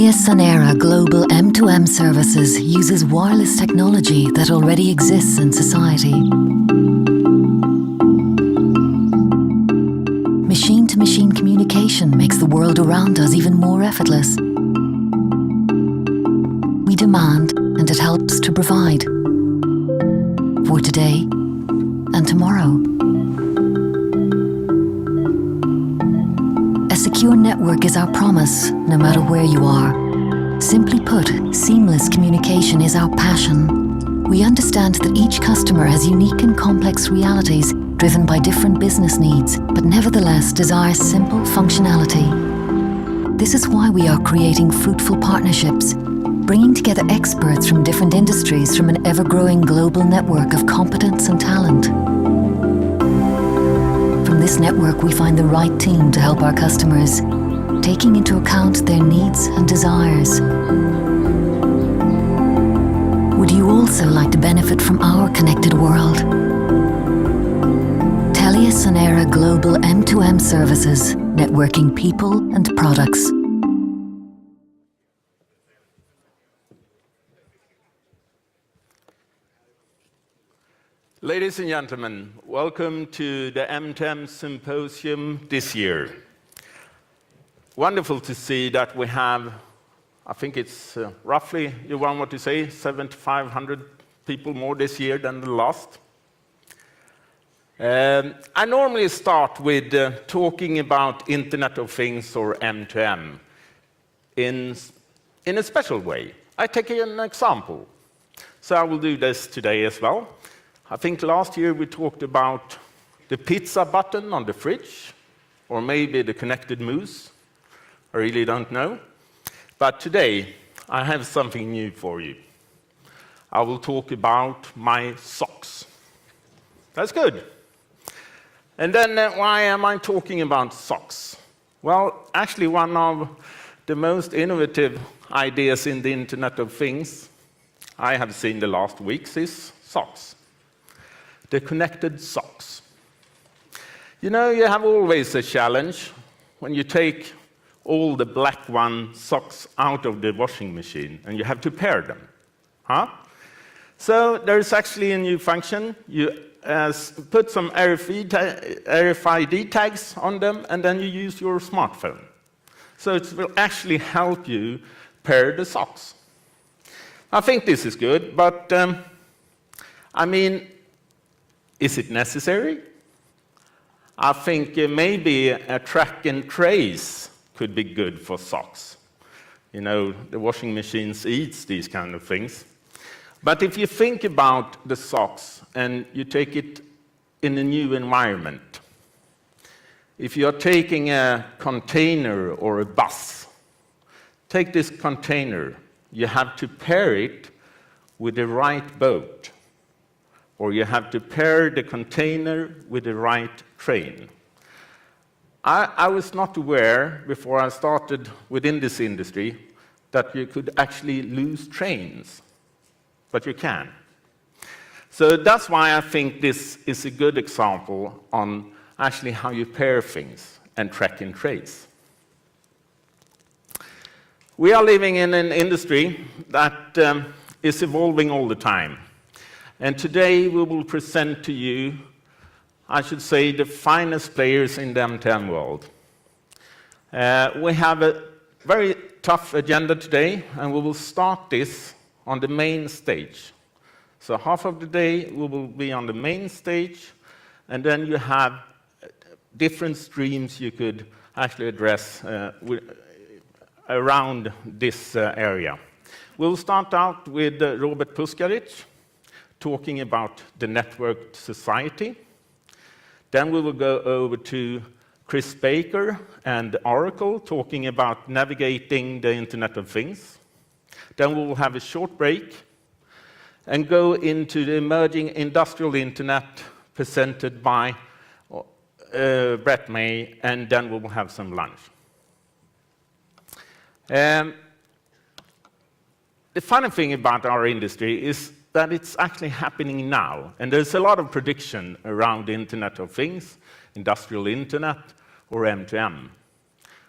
TeliaSonera Global M2M Services uses wireless technology that already exists in society. Machine-to-machine communication makes the world around us even more effortless. We demand, and it helps to provide. For today and tomorrow. A secure network is our promise, no matter where you are. Simply put, seamless communication is our passion. We understand that each customer has unique and complex realities driven by different business needs, but nevertheless desires simple functionality. This is why we are creating fruitful partnerships, bringing together experts from different industries from an ever-growing global network of competence and talent. From this network, we find the right team to help our customers, taking into account their needs and desires. Would you also like to benefit from our connected world? TeliaSonera Global M2M Services, networking people and products. Ladies and gentlemen, welcome to the M2M Symposium this year. Wonderful to see that we have, I think it's roughly, you want what to say, 7,500 people more this year than the last. I normally start with talking about Internet of Things or M2M in a special way. I take an example. So I will do this today as well. I think last year we talked about the pizza button on the fridge, or maybe the connected mouse. I really don't know. But today, I have something new for you. I will talk about my socks. That's good. And then why am I talking about socks? Well, actually one of the most innovative ideas in the Internet of Things I have seen the last weeks is socks. The connected socks. You know, you have always a challenge when you take all the black socks out of the washing machine and you have to pair them. So there's actually a new function. You put some RFID tags on them and then you use your smartphone. So it will actually help you pair the socks. I think this is good, but I mean, is it necessary? I think maybe a track and trace could be good for socks. You know, the washing machines eats these kind of things. But if you think about the socks and you take it in a new environment, if you're taking a container or a bus, take this container, you have to pair it with the right boat. Or you have to pair the container with the right train. I was not aware, before I started within this industry, that you could actually lose trains. But you can. So that's why I think this is a good example on actually how you pair things and track and trace. We are living in an industry that is evolving all the time. And today we will present to you, I should say, the finest players in the M2M world. We have a very tough agenda today, and we will start this on the main stage. So half of the day we will be on the main stage, and then you have different streams you could actually address around this area. We'll start out with Robert Puskaric, talking about the networked society. Then we will go over to Chris Baker and Oracle, talking about navigating the Internet of Things. Then we will have a short break and go into the emerging industrial Internet presented by Brett May, and then we will have some lunch. The funny thing about our industry is that it's actually happening now. And there's a lot of prediction around the Internet of Things, industrial Internet, or M2M.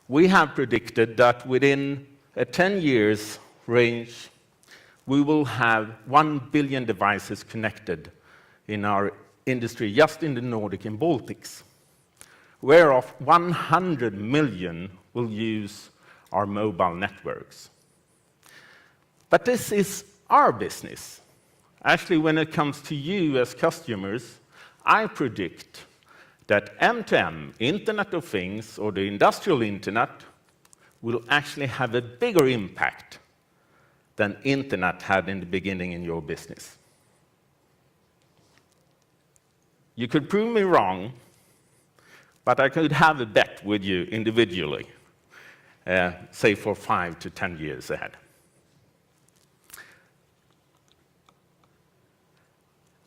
We have predicted that within a 10 years range, we will have 1 billion devices connected in our industry, just in the Nordic and Baltics, whereof 100 million will use our mobile networks. But this is our business. Actually, when it comes to you as customers, I predict that M2M, Internet of Things, or the industrial internet, will actually have a bigger impact than internet had in the beginning in your business. You could prove me wrong, but I could have a bet with you individually, say for 5 to 10 years ahead.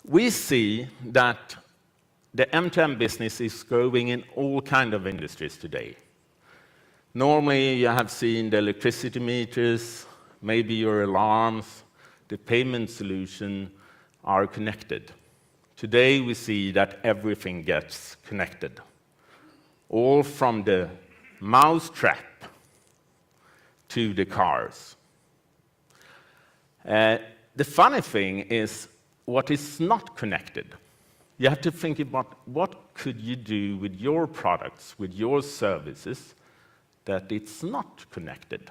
We see that the M2M business is growing in all kinds of industries today. Normally, you have seen the electricity meters, maybe your alarms, the payment solution are connected. Today, we see that everything gets connected, all from the mousetrap to the cars. The funny thing is what is not connected. You have to think about what could you do with your products, with your services, that it's not connected.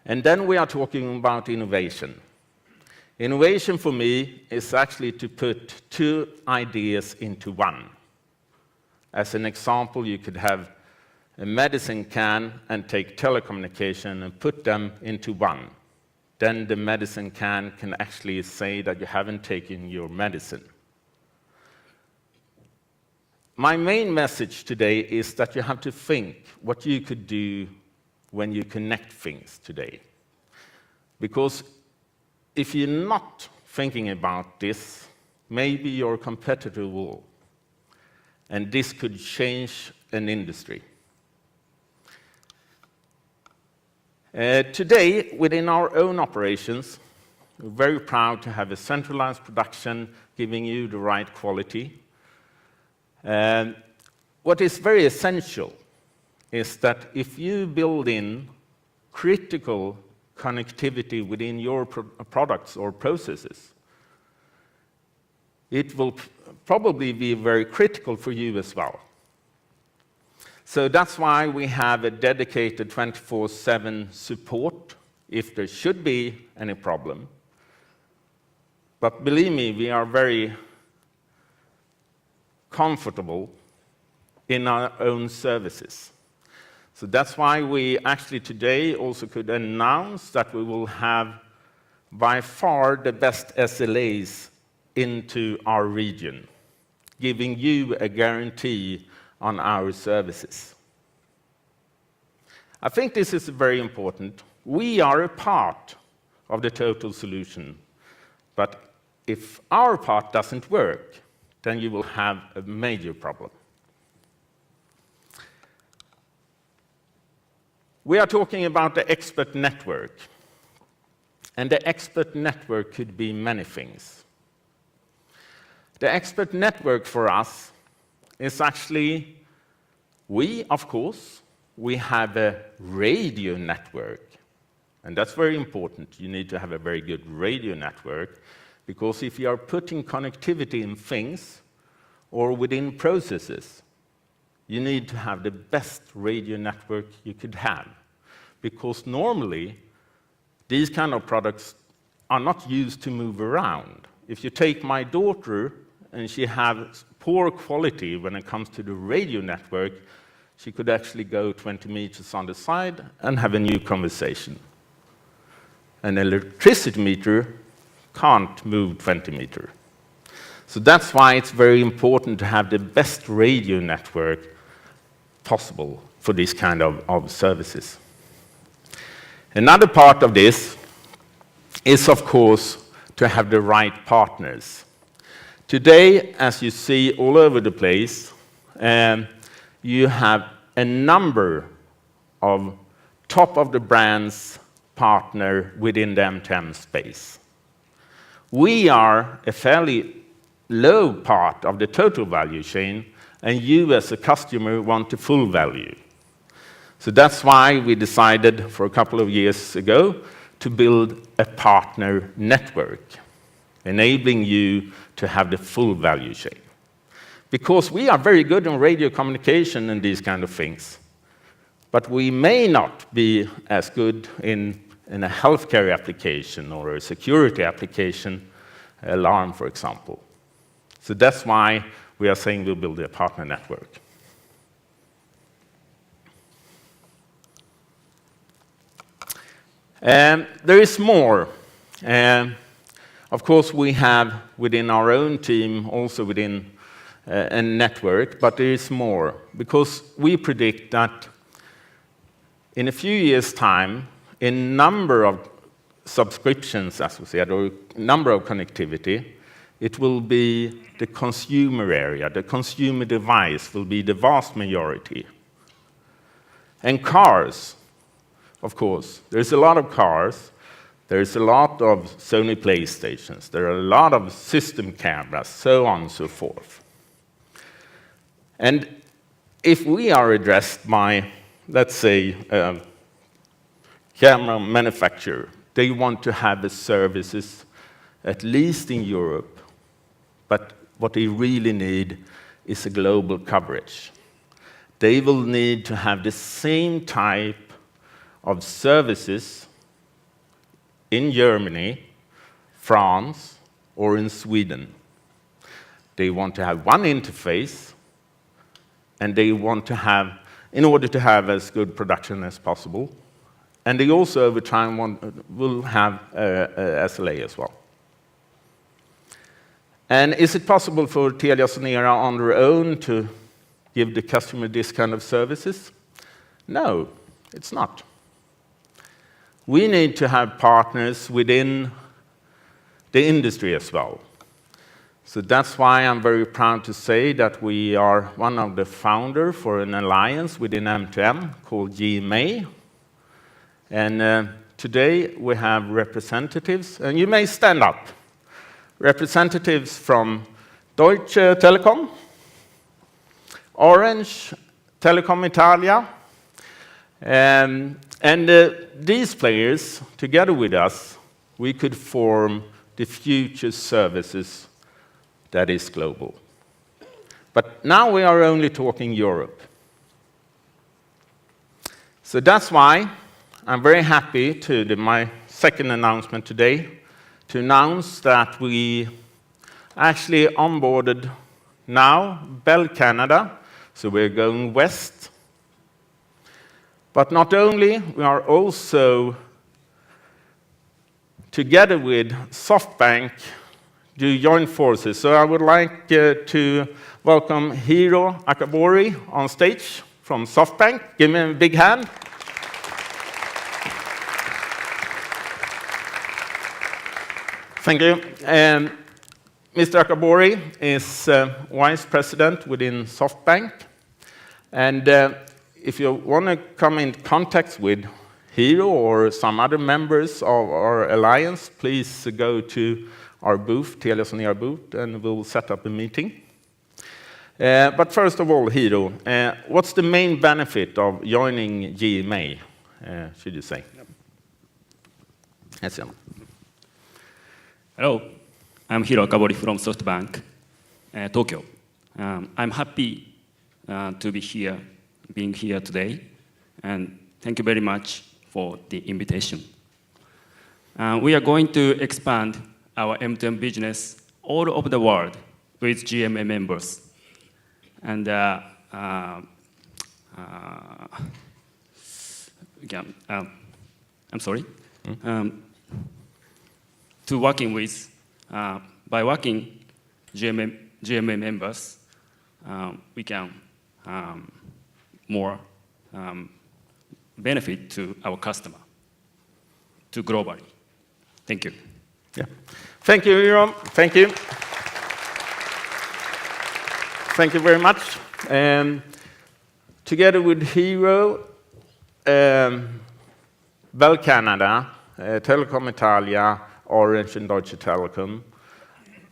And then we are talking about innovation. Innovation for me is actually to put two ideas into one. As an example, you could have a medicine can and take telecommunication and put them into one. Then the medicine can actually say that you haven't taken your medicine. My main message today is that you have to think what you could do when you connect things today. Because if you're not thinking about this, maybe your competitor will. And this could change an industry. Today, within our own operations, we're very proud to have a centralized production giving you the right quality. What is very essential is that if you build in critical connectivity within your products or processes, it will probably be very critical for you as well. So that's why we have a dedicated 24/7 support if there should be any problem. But believe me, we are very comfortable in our own services. So that's why we actually today also could announce that we will have by far the best SLAs into our region, giving you a guarantee on our services. I think this is very important. We are a part of the total solution, but if our part doesn't work, then you will have a major problem. We are talking about the expert network, and the expert network could be many things. The expert network for us is actually, of course, we have a radio network, and that's very important. You need to have a very good radio network, because if you are putting connectivity in things or within processes, you need to have the best radio network you could have, because normally these kind of products are not used to move around. If you take my daughter and she has poor quality when it comes to the radio network, she could actually go 20 meters on the side and have a new conversation. An electricity meter can't move 20 meters. So that's why it's very important to have the best radio network possible for these kind of services. Another part of this is, of course, to have the right partners. Today, as you see all over the place, you have a number of top-of-the-brands partner within the M2M space. We are a fairly low part of the total value chain, and you as a customer want the full value. So that's why we decided for a couple of years ago to build a partner network, enabling you to have the full value chain. Because we are very good in radio communication and these kind of things, but we may not be as good in a healthcare application or a security application, alarm, for example. So that's why we are saying we'll build a partner network. There is more. Of course, we have within our own team, also within a network, but there is more. Because we predict that in a few years' time, a number of subscriptions, as we said, or number of connectivity, it will be the consumer area. The consumer device will be the vast majority. And cars, of course, there's a lot of cars, there's a lot of Sony PlayStations, there are a lot of system cameras, so on and so forth. And if we are addressed by, let's say, a camera manufacturer, they want to have the services, at least in Europe, but what they really need is a global coverage. They will need to have the same type of services in Germany, France, or in Sweden. They want to have one interface, and they want to have, in order to have as good production as possible, and they also over time will have a SLA as well. And is it possible for TeliaSonera on their own to give the customer this kind of services? No, it's not. We need to have partners within the industry as well. So that's why I'm very proud to say that we are one of the founders for an alliance within M2M called GMA. And today we have representatives, and you may stand up, representatives from Deutsche Telekom, Orange, Telecom Italia, and these players, together with us, we could form the future services that is global. But now we are only talking Europe. So that's why I'm very happy to do my second announcement today, to announce that we actually onboarded now Bell Canada, so we're going west. But not only, we are also, together with SoftBank, do join forces. So I would like to welcome Hiro Akabori on stage from SoftBank. Give me a big hand. Thank you. Mr. Akabori is Vice President within SoftBank. And if you want to come in contact with Hiro or some other members of our alliance, please go to our booth, TeliaSonera booth, and we'll set up a meeting. But first of all, Hiro, what's the main benefit of joining GMA, should you say? Yes, sir. Hello, I'm Hiro Akabori from SoftBank, Tokyo. I'm happy to be here, being here today, and thank you very much for the invitation. We are going to expand our M2M business all over the world with GMA members. And again, I'm sorry. To working with, by working GMA members, we can more benefit to our customer, to globally. Thank you. Yeah. Thank you, Hiro. Thank you. Thank you very much. Together with Hiro, Bell Canada, Telecom Italia, Orange and Deutsche Telekom,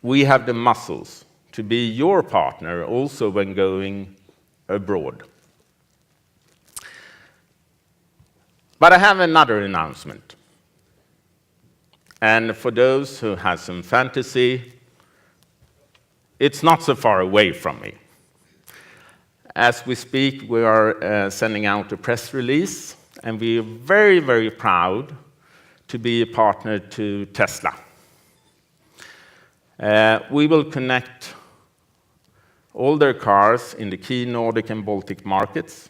we have the muscles to be your partner also when going abroad. But I have another announcement. And for those who have some fantasy, it's not so far away from me. As we speak, we are sending out a press release, and we are very, very proud to be a partner to Tesla. We will connect all their cars in the key Nordic and Baltic markets.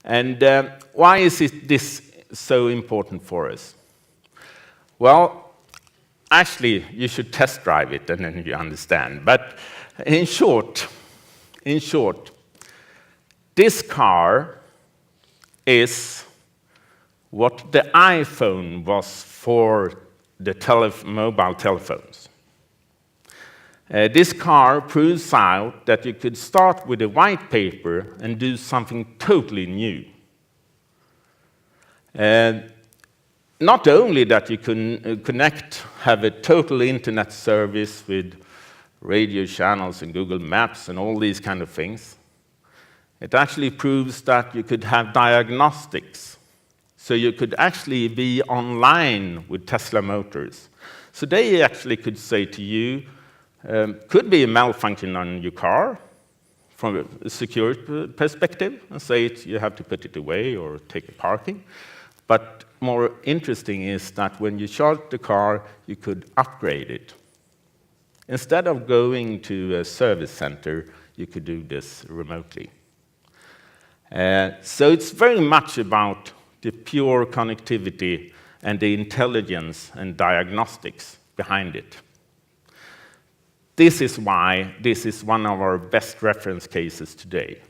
And why is this so important for us? Well, actually, you should test drive it, and then you understand. But in short, this car is what the iPhone was for the mobile telephones. This car proves out that you could start with a white paper and do something totally new. Not only that you can have a total internet service with radio channels and Google Maps and all these kind of things, it actually proves that you could have diagnostics. So you could actually be online with Tesla Motors. So they actually could say to you, could be a malfunction on your car from a security perspective, and say you have to put it away or take a parking. But more interesting is that when you charge the car, you could upgrade it. Instead of going to a service center, you could do this remotely. So it's very much about the pure connectivity and the intelligence and diagnostics behind it. This is why this is one of our best reference cases today.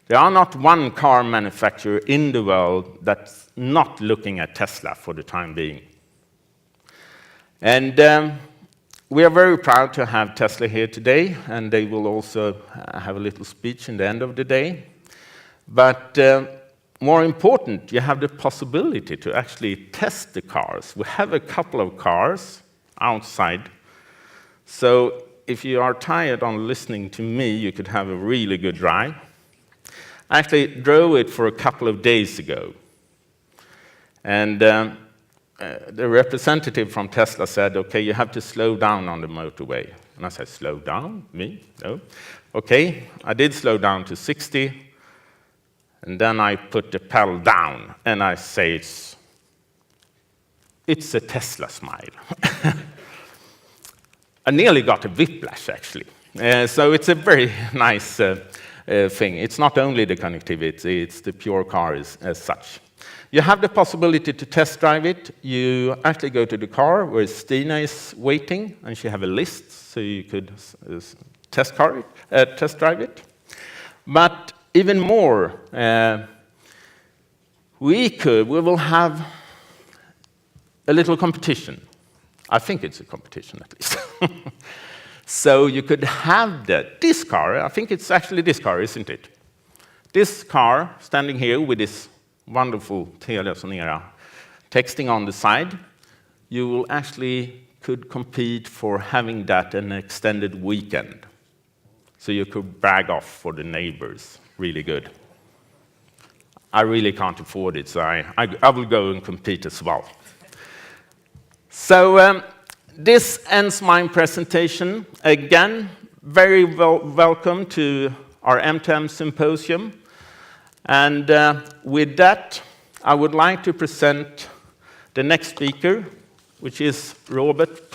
There are not one car manufacturer in the world that's not looking at Tesla for the time being. And we are very proud to have Tesla here today, and they will also have a little speech in the end of the day. But more important, you have the possibility to actually test the cars. We have a couple of cars outside. So if you are tired on listening to me, you could have a really good drive. I actually drove it for a couple of days ago. And the representative from Tesla said, okay, you have to slow down on the motorway. And I said, slow down? Me? No. Okay, I did slow down to 60. And then I put the pedal down, and I say, it's a Tesla smile. I nearly got a whiplash, actually. So it's a very nice thing. It's not only the connectivity, it's the pure car as such. You have the possibility to test drive it. You actually go to the car where Stina is waiting, and she have a list, so you could test drive it. But even more, we will have a little competition. I think it's a competition, at least. So you could have this car, I think it's actually this car, isn't it? This car standing here with this wonderful TeliaSonera texting on the side, you will actually could compete for having that an extended weekend. So you could brag off for the neighbors. Really good. I really can't afford it, so I will go and compete as well. So this ends my presentation. Again, very welcome to our M2M symposium. And with that, I would like to present the next speaker, which is Robert